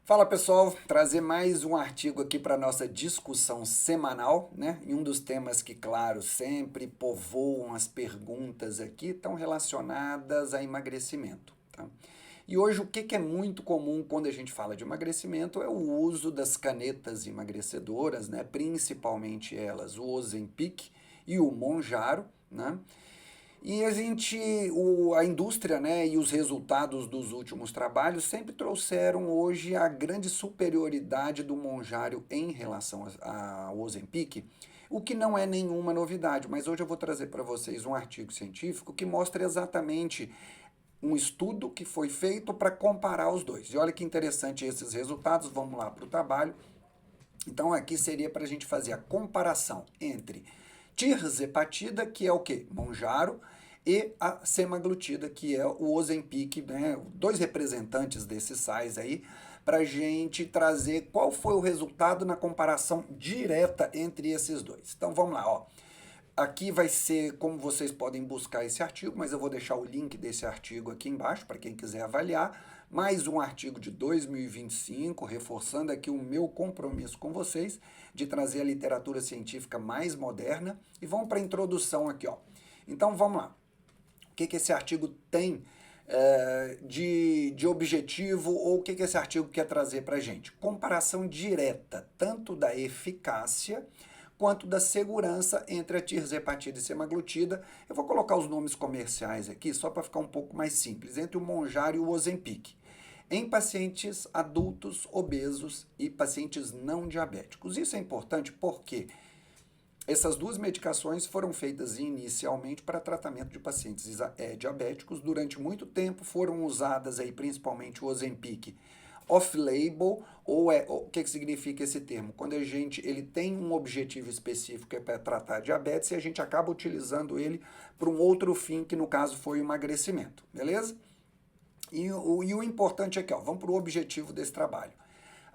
Fala pessoal, trazer mais um artigo aqui para nossa discussão semanal, né? E um dos temas que, claro, sempre povoam as perguntas aqui estão relacionadas a emagrecimento, tá? E hoje o que é muito comum quando a gente fala de emagrecimento é o uso das canetas emagrecedoras, né? Principalmente elas, o Ozempic e o Mounjaro, né? E a indústria, né, e os resultados dos últimos trabalhos sempre trouxeram hoje a grande superioridade do Monjário em relação ao Ozempic, o que não é nenhuma novidade, mas hoje eu vou trazer para vocês um artigo científico que mostra exatamente um estudo que foi feito para comparar os dois. E olha que interessante esses resultados, vamos lá para o trabalho. Então aqui seria para a gente fazer a comparação entre tirzepatida, que é o quê? Monjaro, e a semaglutida, que é o Ozempic, né? Dois representantes desses sais aí, para a gente trazer qual foi o resultado na comparação direta entre esses dois. Então vamos lá, ó. Aqui vai ser como vocês podem buscar esse artigo, mas eu vou deixar o link desse artigo aqui embaixo para quem quiser avaliar. Mais um artigo de 2025, reforçando aqui o meu compromisso com vocês de trazer a literatura científica mais moderna. E vamos para a introdução aqui, ó. Então vamos lá. O que esse artigo tem de objetivo, ou o que esse artigo quer trazer para a gente? Comparação direta, tanto da eficácia quanto da segurança entre a tirzepatida e semaglutida. Eu vou colocar os nomes comerciais aqui, só para ficar um pouco mais simples, entre o Mounjaro e o Ozempic, em pacientes adultos, obesos e pacientes não diabéticos. Isso é importante porque essas duas medicações foram feitas inicialmente para tratamento de pacientes diabéticos. Durante muito tempo foram usadas aí principalmente o Ozempic off-label, o que significa esse termo? Quando ele tem um objetivo específico que é para tratar diabetes e a gente acaba utilizando ele para um outro fim, que no caso foi o emagrecimento, beleza? E o importante aqui, ó, vamos para o objetivo desse trabalho.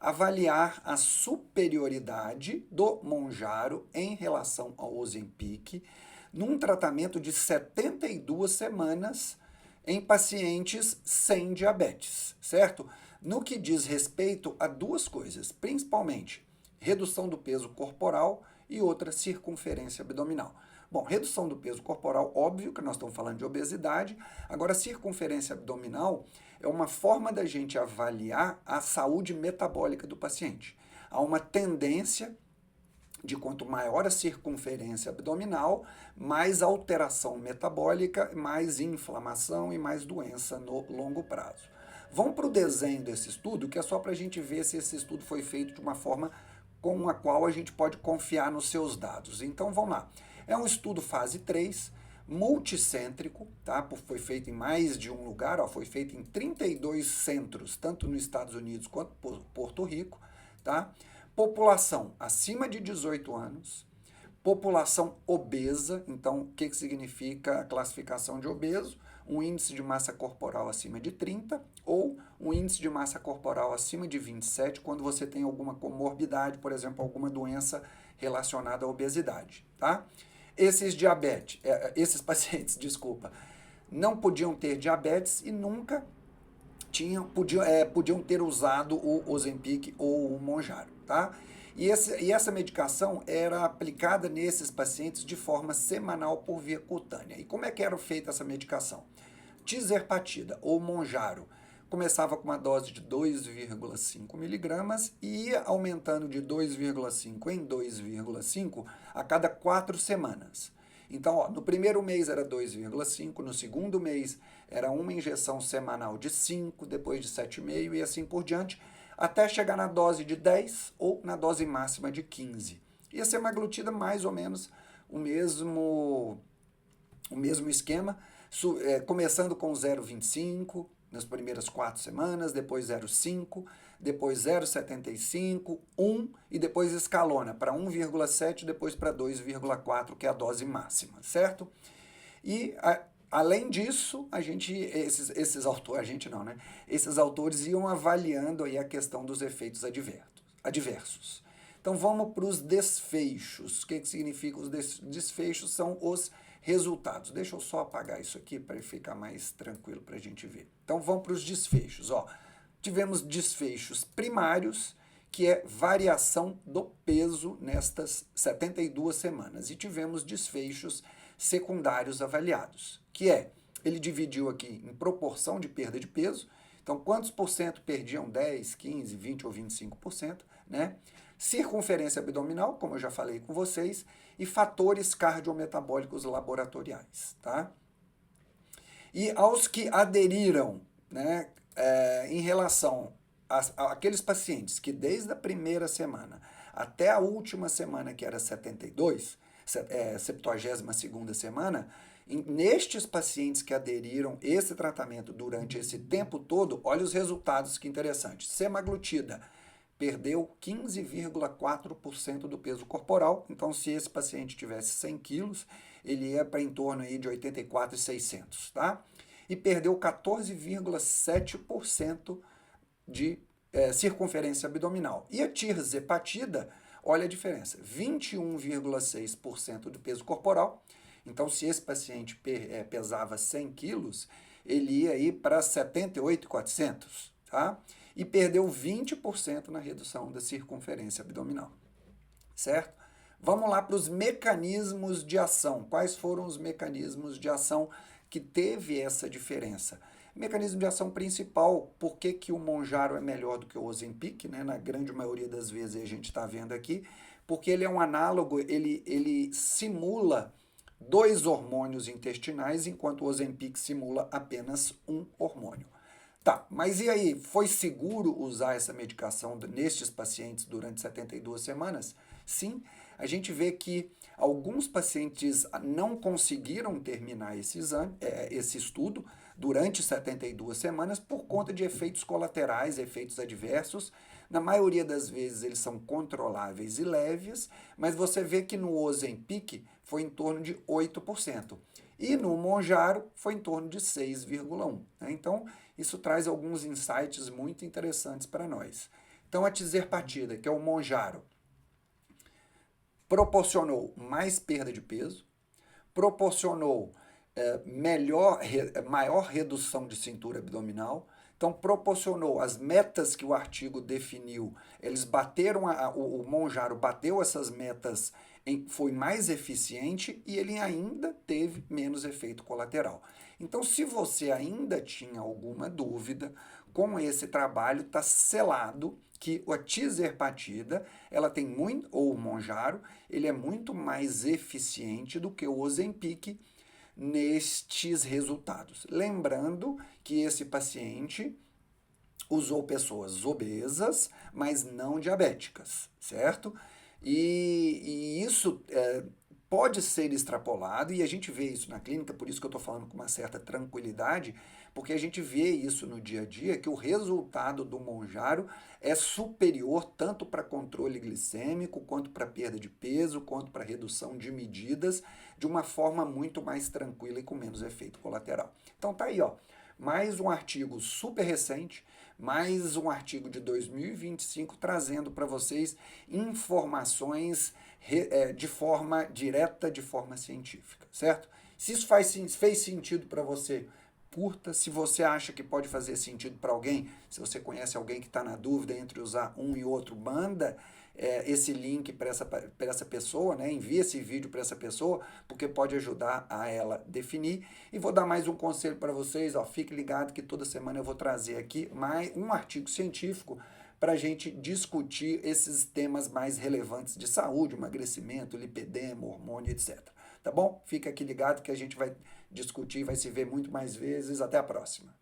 Avaliar a superioridade do Mounjaro em relação ao Ozempic num tratamento de 72 semanas em pacientes sem diabetes, certo? No que diz respeito a duas coisas, principalmente redução do peso corporal e outra circunferência abdominal. Bom, redução do peso corporal, óbvio que nós estamos falando de obesidade. Agora, circunferência abdominal é uma forma da gente avaliar a saúde metabólica do paciente. Há uma tendência de quanto maior a circunferência abdominal, mais alteração metabólica, mais inflamação e mais doença no longo prazo. Vamos para o desenho desse estudo, que é só para a gente ver se esse estudo foi feito de uma forma com a qual a gente pode confiar nos seus dados. Então vamos lá. É um estudo fase 3, multicêntrico, tá? Foi feito em mais de um lugar, ó, foi feito em 32 centros, tanto nos Estados Unidos quanto Porto Rico, tá? População acima de 18 anos, população obesa. Então, o que significa a classificação de obeso? Um índice de massa corporal acima de 30 ou um índice de massa corporal acima de 27 quando você tem alguma comorbidade, por exemplo, alguma doença relacionada à obesidade, tá? Esses pacientes, desculpa, não podiam ter diabetes e nunca podiam ter usado o Ozempic ou o Mounjaro, tá? E essa medicação era aplicada nesses pacientes de forma semanal por via cutânea. E como é que era feita essa medicação? Tirzepatida ou Mounjaro começava com uma dose de 2,5 miligramas e ia aumentando de 2,5 em 2,5 a cada 4 semanas. Então, ó, no primeiro mês era 2,5, no segundo mês era uma injeção semanal de 5, depois de 7,5 e assim por diante, até chegar na dose de 10 ou na dose máxima de 15. E a semaglutida mais ou menos o mesmo esquema, começando com 0,25 nas primeiras 4 semanas, depois 0,5, depois 0,75, 1 e depois escalona para 1,7, depois para 2,4, que é a dose máxima, certo? E além disso, esses autores iam avaliando aí a questão dos efeitos adversos. Então vamos para os desfechos. O que significa os desfechos? São os resultados. Deixa eu só apagar isso aqui para ficar mais tranquilo para a gente ver. Então vamos para os desfechos. Ó. Tivemos desfechos primários, que é variação do peso nestas 72 semanas. E tivemos desfechos secundários avaliados, que é, ele dividiu aqui em proporção de perda de peso, então quantos por cento perdiam 10, 15, 20 ou 25%, né? Circunferência abdominal, como eu já falei com vocês, e fatores cardiometabólicos laboratoriais, tá? E aos que aderiram, né, em relação àqueles pacientes que desde a primeira semana até a última semana, que era 72, 72ª semana, nestes pacientes que aderiram esse tratamento durante esse tempo todo, olha os resultados que interessantes. Semaglutida perdeu 15,4% do peso corporal, então se esse paciente tivesse 100 quilos, ele ia para em torno aí de 84,600, tá? E perdeu 14,7% de circunferência abdominal. E a tirzepatida, olha a diferença, 21,6% do peso corporal. Então, se esse paciente pesava 100 quilos, ele ia ir para 78,400, tá? E perdeu 20% na redução da circunferência abdominal, certo? Vamos lá para os mecanismos de ação. Quais foram os mecanismos de ação que teve essa diferença? Mecanismo de ação principal, por que que o Mounjaro é melhor do que o Ozempic, né? Na grande maioria das vezes a gente está vendo aqui, porque ele é um análogo, ele simula 2 hormônios intestinais, enquanto o Ozempic simula apenas um hormônio. Tá, mas e aí, foi seguro usar essa medicação nestes pacientes durante 72 semanas? Sim, a gente vê que alguns pacientes não conseguiram terminar esse estudo durante 72 semanas por conta de efeitos colaterais, efeitos adversos. Na maioria das vezes eles são controláveis e leves, mas você vê que no Ozempic foi em torno de 8%. E no Mounjaro foi em torno de 6,1%. Né? Então, isso traz alguns insights muito interessantes para nós. Então, a tizerpatida, que é o Mounjaro, proporcionou mais perda de peso, proporcionou maior redução de cintura abdominal, então proporcionou as metas que o artigo definiu, eles bateram, o Mounjaro bateu essas metas, foi mais eficiente e ele ainda teve menos efeito colateral. Então, se você ainda tinha alguma dúvida, com esse trabalho está selado que a tizerpatida, ela tem muito, ou o Mounjaro, ele é muito mais eficiente do que o Ozempic nestes resultados. Lembrando que esse paciente usou pessoas obesas, mas não diabéticas, certo? E isso pode ser extrapolado, e a gente vê isso na clínica, por isso que eu estou falando com uma certa tranquilidade, porque a gente vê isso no dia a dia, que o resultado do Mounjaro é superior tanto para controle glicêmico, quanto para perda de peso, quanto para redução de medidas, de uma forma muito mais tranquila e com menos efeito colateral. Então tá aí, ó, mais um artigo super recente, mais um artigo de 2025 trazendo para vocês informações de forma direta, de forma científica, certo? Se isso fez sentido para você, curta. Se você acha que pode fazer sentido para alguém, se você conhece alguém que está na dúvida entre usar um e outro, manda esse link para essa pessoa, né? Envia esse vídeo para essa pessoa, porque pode ajudar a ela definir. E vou dar mais um conselho para vocês, ó, fique ligado que toda semana eu vou trazer aqui mais um artigo científico para a gente discutir esses temas mais relevantes de saúde, emagrecimento, lipedema, hormônio, etc. Tá bom? Fica aqui ligado que a gente vai discutir, vai se ver muito mais vezes. Até a próxima.